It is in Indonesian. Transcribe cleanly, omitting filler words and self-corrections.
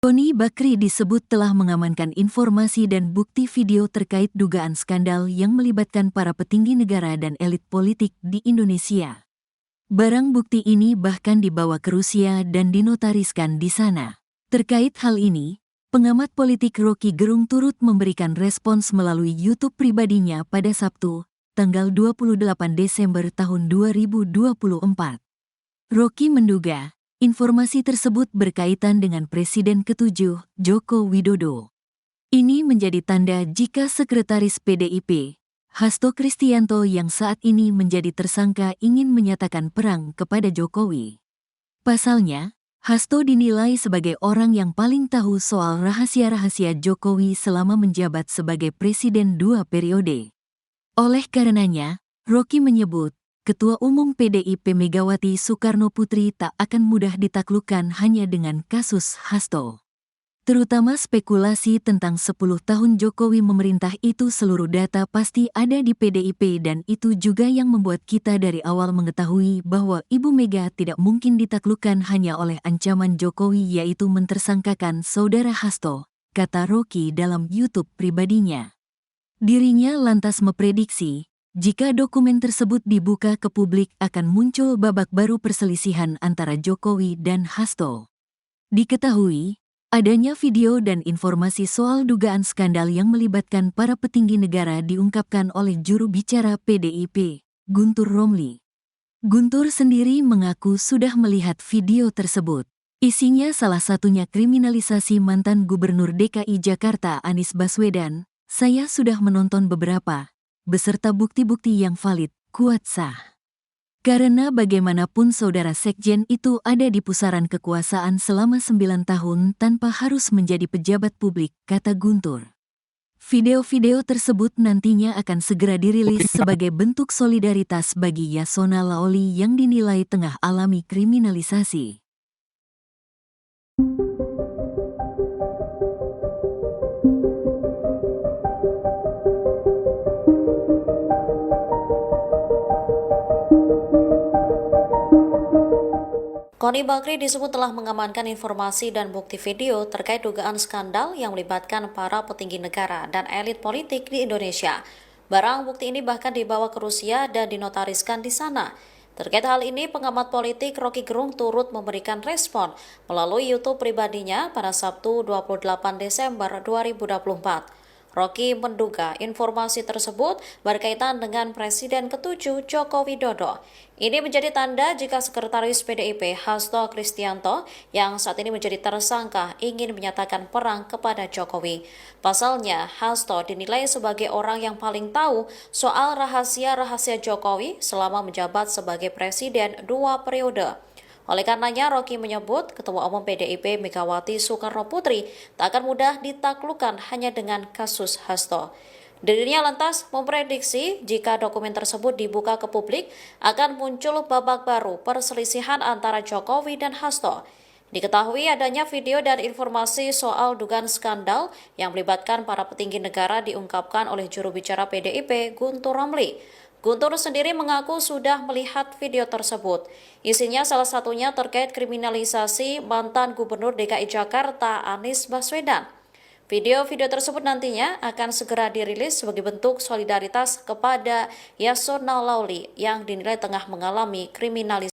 Tony Bakri disebut telah mengamankan informasi dan bukti video terkait dugaan skandal yang melibatkan para petinggi negara dan elit politik di Indonesia. Barang bukti ini bahkan dibawa ke Rusia dan dinotariskan di sana. Terkait hal ini, pengamat politik Rocky Gerung turut memberikan respons melalui YouTube pribadinya pada Sabtu, tanggal 28 Desember tahun 2024. Rocky menduga, informasi tersebut berkaitan dengan Presiden ke-7, Joko Widodo. Ini menjadi tanda jika Sekretaris PDIP, Hasto Kristianto yang saat ini menjadi tersangka ingin menyatakan perang kepada Jokowi. Pasalnya, Hasto dinilai sebagai orang yang paling tahu soal rahasia-rahasia Jokowi selama menjabat sebagai Presiden 2 periode. Oleh karenanya, Rocky menyebut, Ketua Umum PDIP Megawati Soekarno Putri tak akan mudah ditaklukkan hanya dengan kasus Hasto. Terutama spekulasi tentang 10 tahun Jokowi memerintah itu, seluruh data pasti ada di PDIP dan itu juga yang membuat kita dari awal mengetahui bahwa Ibu Mega tidak mungkin ditaklukkan hanya oleh ancaman Jokowi yaitu mentersangkakan saudara Hasto, kata Rocky dalam YouTube pribadinya. Dirinya lantas memprediksi, jika dokumen tersebut dibuka ke publik akan muncul babak baru perselisihan antara Jokowi dan Hasto. Diketahui, adanya video dan informasi soal dugaan skandal yang melibatkan para petinggi negara diungkapkan oleh juru bicara PDIP, Guntur Romli. Guntur sendiri mengaku sudah melihat video tersebut. Isinya salah satunya kriminalisasi mantan Gubernur DKI Jakarta Anies Baswedan. Saya sudah menonton beberapa, beserta bukti-bukti yang valid, kuat sah. Karena bagaimanapun saudara sekjen itu ada di pusaran kekuasaan selama 9 tahun tanpa harus menjadi pejabat publik, kata Guntur. Video-video tersebut nantinya akan segera dirilis sebagai bentuk solidaritas bagi Yasona Laoly yang dinilai tengah alami kriminalisasi. Tony Bakri disebut telah mengamankan informasi dan bukti video terkait dugaan skandal yang melibatkan para petinggi negara dan elit politik di Indonesia. Barang bukti ini bahkan dibawa ke Rusia dan dinotariskan di sana. Terkait hal ini, pengamat politik Rocky Gerung turut memberikan respon melalui YouTube pribadinya pada Sabtu 28 Desember 2024. Rocky menduga informasi tersebut berkaitan dengan Presiden ke-7 Joko Widodo. Ini menjadi tanda jika Sekretaris PDIP Hasto Kristianto yang saat ini menjadi tersangka ingin menyatakan perang kepada Jokowi. Pasalnya, Hasto dinilai sebagai orang yang paling tahu soal rahasia-rahasia Jokowi selama menjabat sebagai Presiden 2 periode. Oleh karenanya, Rocky menyebut Ketua Umum PDIP Megawati Soekarno Putri tak akan mudah ditaklukkan hanya dengan kasus Hasto. Dirinya lantas memprediksi jika dokumen tersebut dibuka ke publik akan muncul babak baru perselisihan antara Jokowi dan Hasto. Diketahui adanya video dan informasi soal dugaan skandal yang melibatkan para petinggi negara diungkapkan oleh juru bicara PDIP Guntur Romli. Guntur sendiri mengaku sudah melihat video tersebut. Isinya salah satunya terkait kriminalisasi mantan Gubernur DKI Jakarta Anies Baswedan. Video-video tersebut nantinya akan segera dirilis sebagai bentuk solidaritas kepada Yasona Laoly yang dinilai tengah mengalami kriminalisasi.